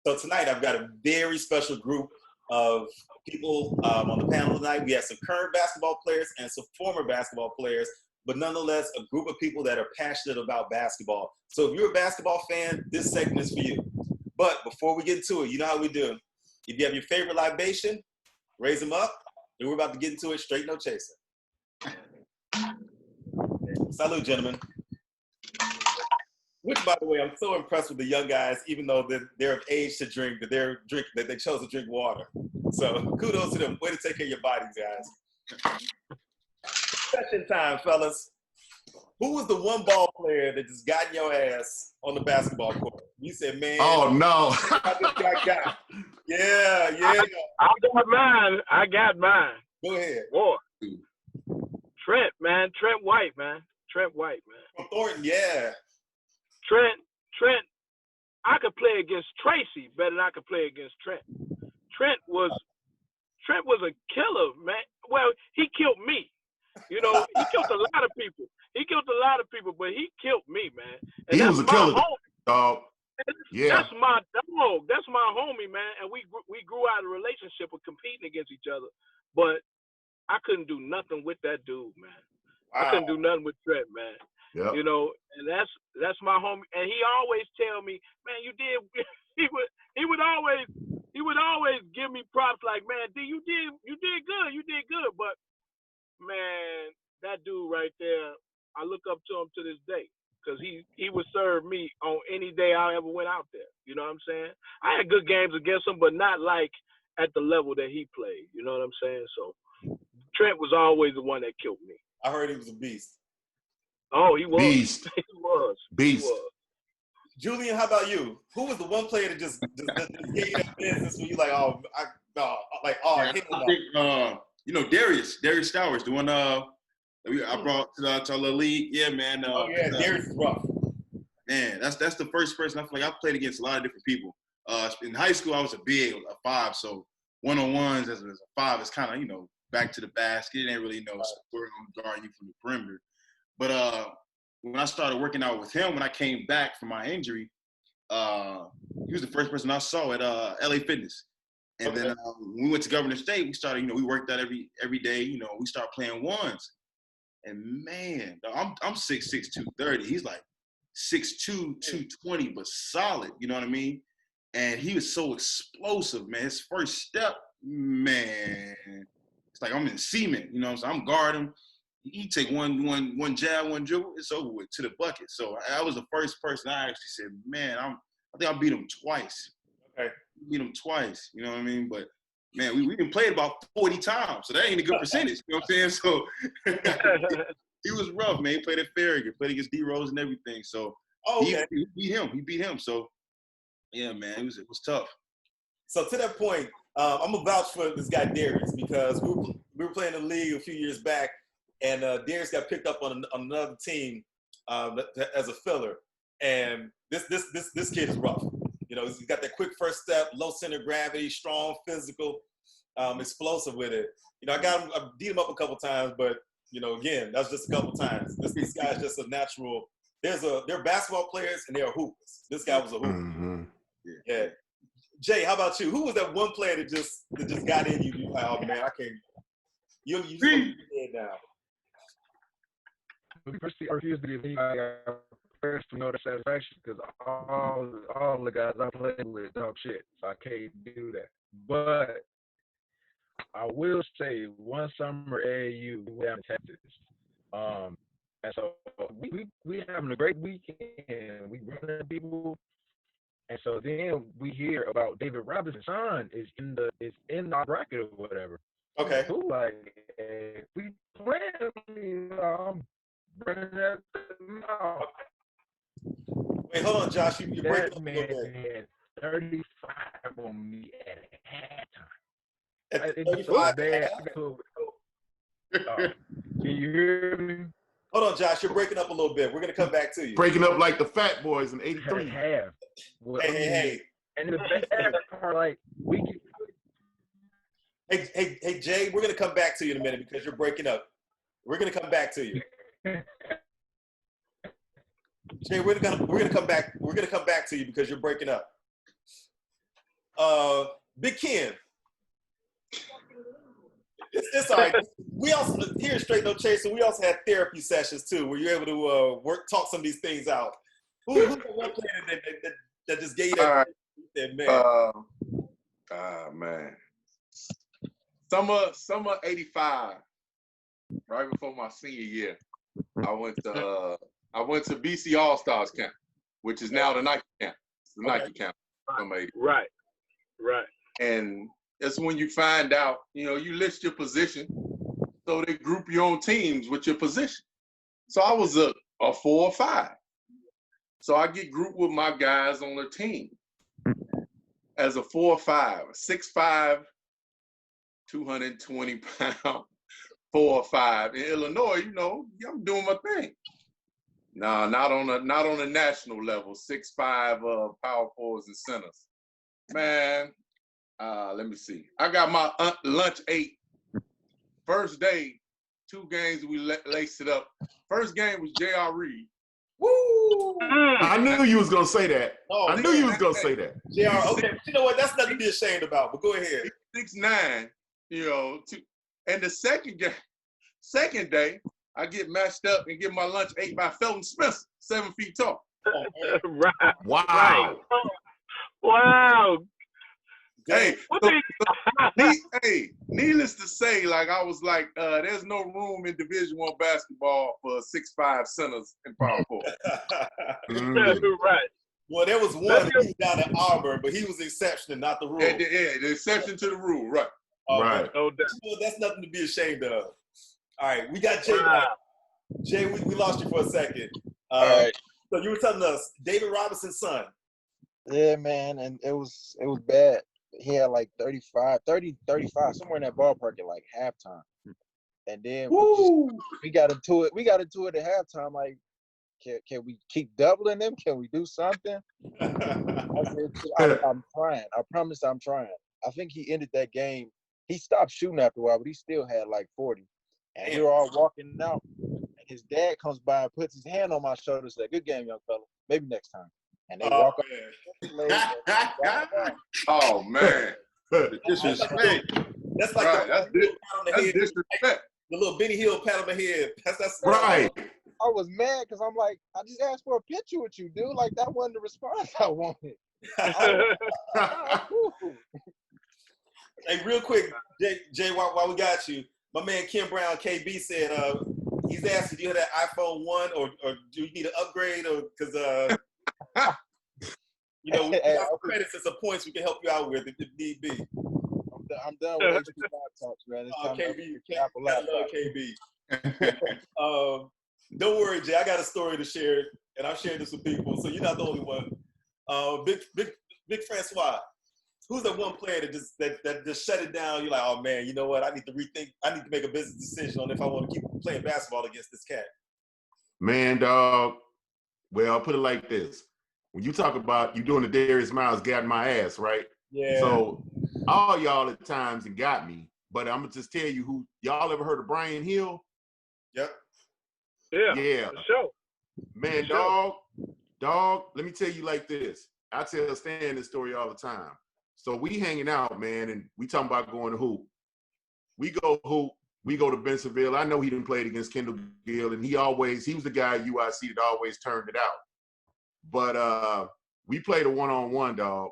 So tonight I've got a very special group of people on the panel tonight. We have some current basketball players and some former basketball players, but nonetheless, a group of people that are passionate about basketball. So if you're a basketball fan, this segment is for you. But before we get into it, you know how we do. If you have your favorite libation, raise them up, and we're about to get into it. Straight No Chaser. Salute, gentlemen. Which, by the way, I'm so impressed with the young guys, even though they're of age to drink, that they chose to drink water. So kudos to them. Way to take care of your bodies, guys. Session time, fellas. Who was the one ball player that just got in your ass on the basketball court? You said, man. Oh, no. I just got. Yeah. I got mine. Go ahead. Boy. Trent, man. Trent White, man. From Thornton, yeah. Trent, I could play against Tracy better than I could play against Trent. Trent was a killer, man. Well, he killed me. You know, he killed a lot of people. But he killed me, man. And he was a killer. Yeah. That's my dog. That's my homie, man. And we grew out of a relationship of competing against each other. But I couldn't do nothing with that dude, man. Wow. I couldn't do nothing with Trent, man. Yep. You know, and that's my homie. And he always tell me, man, you did. He would always give me props like, man, D, you did good. But man, that dude right there, I look up to him to this day because he would serve me on any day I ever went out there. You know what I'm saying? I had good games against him, but not like at the level that he played. You know what I'm saying? So Trent was always the one that killed me. I heard he was a beast. Oh, he was. Beast. He was. Beast. He was. Julian, how about you? Who was the one player that just gave you that business when you like, I think Darius Stowers, the one I brought to our little league. Yeah, man. Darius is rough. Man, that's the first person I feel like I played against a lot of different people. In high school, I was a big, a 5, so one-on-ones as a 5 is kind of, back to the basket. It ain't really scoring on guarding you from the perimeter. But when I started working out with him, when I came back from my injury, he was the first person I saw at LA Fitness. And then when we went to Governor State, we started, we worked out every day. We started playing ones. And man, I'm 6'6", 230. He's like 6'2", 220, but solid. You know what I mean? And he was so explosive, man. His first step, man, it's like I'm in cement. You know what I'm saying? I'm guarding him. He take one jab, one dribble, it's over with to the bucket. So I was the first person I actually said, man, I think I beat him twice. Okay. Beat him twice, you know what I mean? But man, we didn't play about 40 times, so that ain't a good percentage. You know what I'm saying? So he was rough, man. He played at Farragut, played against D Rose and everything. So he beat him. He beat him. So yeah, man, it was tough. So to that point, I'm gonna vouch for this guy Darius because we were playing the league a few years back. And Darius got picked up on another team as a filler. And this kid is rough. He's got that quick first step, low center of gravity, strong, physical, explosive with it. I beat him up a couple times, but again, that's just a couple times. This guy's just a natural. They're basketball players and they're hoopers. This guy was a hooper. Mm-hmm. Yeah. Jay, how about you? Who was that one player that just got in you? You're like, oh man, I can't. You just now. First, I refuse to give anybody first to know the satisfaction because all the guys I played with talk shit, so I can't do that. But I will say one summer AAU we were in Texas, and so we having a great weekend. We running people, and so then we hear about David Robinson's son is in our bracket or whatever. Okay. So like we playing, bringing that out. Wait, hold on, Josh. You're breaking up a little bit. Had 35 on me at halftime. At It's so 35? bad. Can you hear me? Hold on, Josh. You're breaking up a little bit. We're gonna come back to you. Breaking up like the Fat Boys in '83. Half. Well, Hey. And the bad part, like we can. Hey, Jay. We're gonna come back to you in a minute because you're breaking up. We're gonna come back to you. Jay, we're gonna come back. We're gonna come back to you because you're breaking up. Big Ken. It's all right. We also here at Str8 No Chaser. We also had therapy sessions too, where you're able to talk some of these things out. Who's the one player that just gave that? That man. Man. Summer '85, right before my senior year, I went to BC All Stars camp, which is now the Nike camp. It's the Nike camp. Right. And that's when you find out, you list your position, so they group your own teams with your position. So I was a 4 or 5. So I get grouped with my guys on the team as a 4 or 5, 6'5", 220 pound, 4 or 5. In Illinois, I'm doing my thing. No, not on a national level. 6'5" power forwards and centers. Man, let me see. I got my lunch 8. First day, 2 games we laced it up. First game was J.R. Reed. Woo! I knew you was gonna say that. Oh, I knew you was gonna say that. JR, okay, but you know what? That's nothing to be ashamed about. But go ahead. 6'9", and the second day, I get matched up and get my lunch 8 by Felton Smith, 7 feet tall. Right. Wow. Right. Wow. Hey, needless to say, I was like, there's no room in Division I basketball for 6'5" centers and power forward. Right. Well, there was one that he was down at Auburn, but he was the exception and not the rule. Yeah, the exception to the rule, right. Right. That's nothing to be ashamed of. All right, we got Jay. Wow. Jay, we lost you for a second. All right. So you were telling us David Robinson's son. Yeah, man, and it was bad. He had 30, 35, somewhere in that ballpark at halftime. And then we got into it. We got into it at halftime. Can we keep doubling them? Can we do something? I said, I'm trying. I promise I'm trying. I think he ended that game. He stopped shooting after a while, but he still had 40. And we were all walking out. And his dad comes by and puts his hand on my shoulder and said, "Good game, young fella. Maybe next time." And they walk up. Oh, man. Disrespect. That's like right. That's disrespect. The little Benny Hill pat on the head. That's right. I was mad because I'm like, I just asked for a picture with you, dude. That wasn't the response I wanted. Hey, real quick, Jay, while we got you, my man Kim Brown, KB, said he's asking, do you have that iPhone 1 or do you need an upgrade? Or because we got credits and some points we can help you out with if need be. I'm done with HP laptops, man. It's time KB, Apple laptop. KB. Don't worry, Jay. I got a story to share, and I've shared this with people, so you're not the only one. Big Francois. Who's that one player that just shut it down? You're like, oh man, you know what? I need to rethink. I need to make a business decision on if I want to keep playing basketball against this cat. Man, dog. Well, I'll put it like this: when you talk about you doing the Darius Miles got my ass, right? Yeah. So all y'all at times and got me, but I'm gonna just tell you who y'all ever heard of Brian Hill? Yep. Yeah. For sure. Man, dog. Let me tell you like this. I tell Stan this story all the time. So we hanging out, man, and we talking about going to hoop. We go hoop. We go to Bensonville. I know he didn't play against Kendall Gill, and he was the guy at UIC that always turned it out. But we played a one-on-one, dog.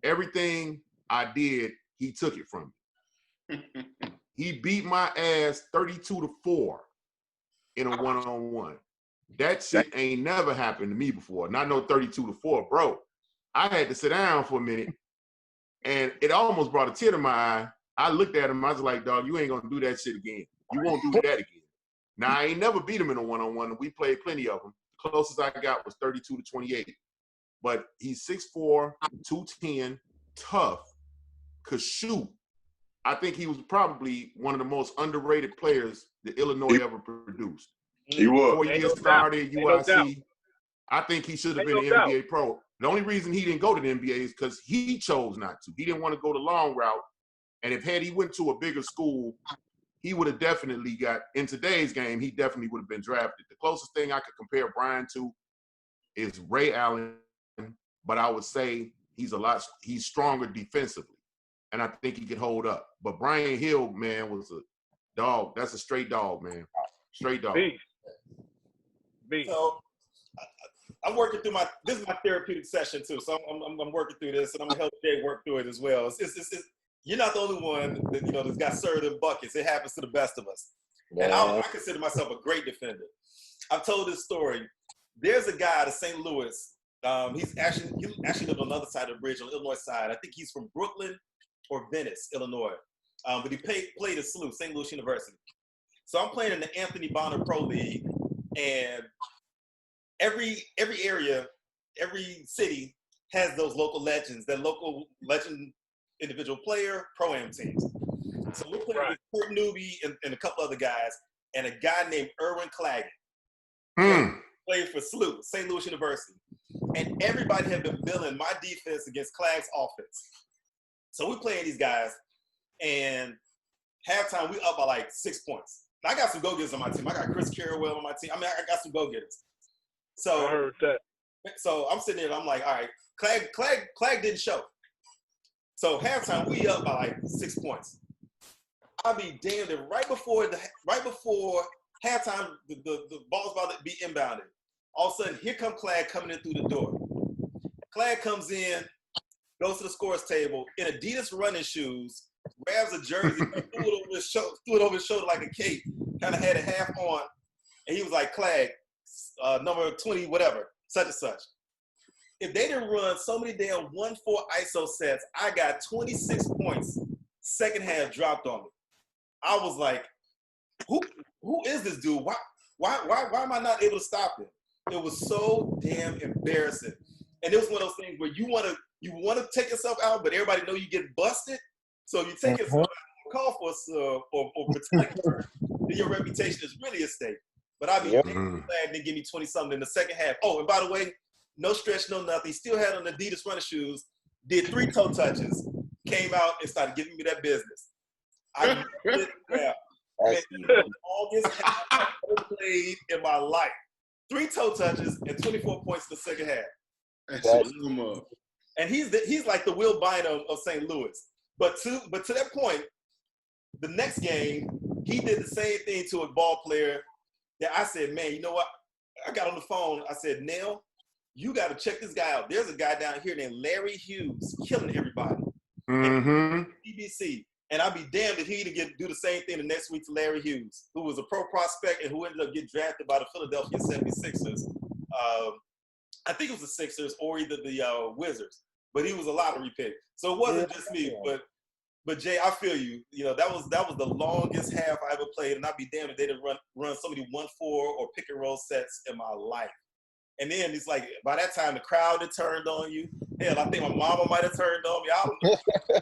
Everything I did, he took it from me. He beat my ass 32-4 in a one-on-one. That shit ain't never happened to me before. Not no 32-4, bro. I had to sit down for a minute, and it almost brought a tear to my eye. I looked at him. I was like, dog, you ain't going to do that shit again. You won't do that again. Now, I ain't never beat him in a one-on-one, and we played plenty of them. The closest I got was 32-28. But he's 6'4", 210, tough, could shoot. I think he was probably one of the most underrated players that Illinois ever produced. He was. 4 years started at UIC. I think he should have been an NBA pro. The only reason he didn't go to the NBA is because he chose not to. He didn't want to go the long route. And if he went to a bigger school, he would have definitely got, in today's game, he definitely would have been drafted. The closest thing I could compare Brian to is Ray Allen, but I would say he's stronger defensively. And I think he could hold up. But Brian Hill, man, was a dog. That's a straight dog, man. Straight dog. Beast. So I'm working through this is my therapeutic session too. So I'm working through this, and I'm gonna help Jay work through it as well. You're not the only one that that's got served in buckets. It happens to the best of us. And I consider myself a great defender. I've told this story. There's a guy out of St. Louis. He actually lived on the other side of the bridge, on the Illinois side. I think he's from Brooklyn or Venice, Illinois. But he played at SLU, St. Louis University. So I'm playing in the Anthony Bonner Pro League, and every area, every city has those local legends, that local legend individual player, pro-am teams. So we're playing with Kurt Newby and a couple other guys, and a guy named Erwin Claggett. Played for SLU, St. Louis University. And everybody had been billing my defense against Clagg's offense. So we're playing these guys, and halftime, we up by like 6 points. Now, I got some go-getters on my team. I got Chris Carrawell on my team. I mean, I got some go-getters. So, I heard that. So I'm sitting there, and I'm like, all right, Clegg didn't show. So halftime, we up by like 6 points. I'll be damned if right before halftime, the ball's about to be inbounded. All of a sudden, here come Clegg coming in through the door. Clegg comes in, goes to the scores table in Adidas running shoes, grabs a jersey, threw it over his shoulder like a cape, kind of had it half on, and he was like, Clegg, number 20, whatever, such and such. If they didn't run so many damn 1-4 ISO sets, I got 26 points, second half dropped on me. I was like, who is this dude? Why am I not able to stop him? It was so damn embarrassing. And it was one of those things where you want to take yourself out, but everybody know you get busted. So you take yourself out, call for or protect her, then your reputation is really at stake. But I'd be glad they give me 20-something in the second half. Oh, and by the way, no stretch, no nothing. Still had on Adidas running shoes, did 3 toe touches, came out and started giving me that business. I did that. The longest half I've ever played in my life. 3 toe touches and 24 points in the second half. And he's like the Will Bynum of St. Louis. But to that point, the next game, he did the same thing to a ball player that I said, man, you know what? I got on the phone. I said, Nell, you got to check this guy out. There's a guy down here named Larry Hughes killing everybody. BBC. And I'd be damned if he didn't do the same thing the next week to Larry Hughes, who was a pro prospect and who ended up getting drafted by the Philadelphia 76ers. I think it was the Sixers or either the Wizards, but he was a lottery pick. So it wasn't just me, but Jay, I feel you. You know, that was the longest half I ever played, and I'd be damned if they didn't run so many 1-4 or pick and roll sets in my life. And then it's like by that time the crowd had turned on you. Hell, I think my mama might have turned on me. I don't know.